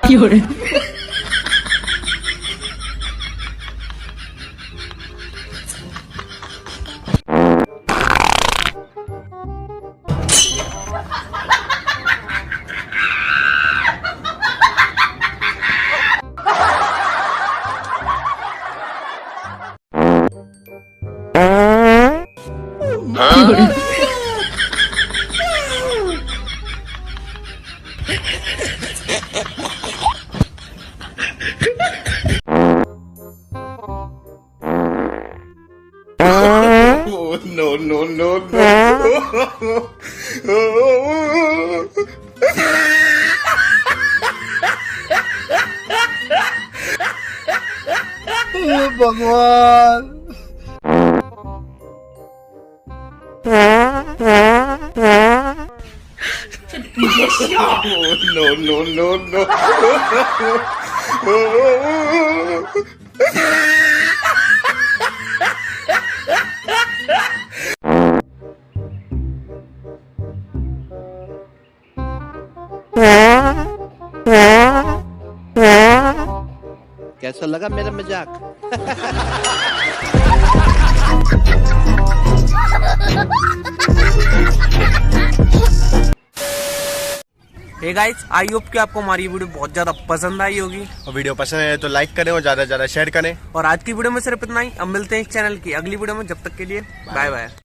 有人。有人。Oh, no, no, no, no. भगवान। Oh, no, no, no, no. कैसा लगा मेरा मजाक? हे गाइस, आई होप कि आपको हमारी वीडियो बहुत ज्यादा पसंद आई होगी। और वीडियो पसंद है तो लाइक करें और ज्यादा से ज्यादा शेयर करें। और आज की वीडियो में सिर्फ इतना ही। अब मिलते हैं इस चैनल की अगली वीडियो में, जब तक के लिए बाय बाय।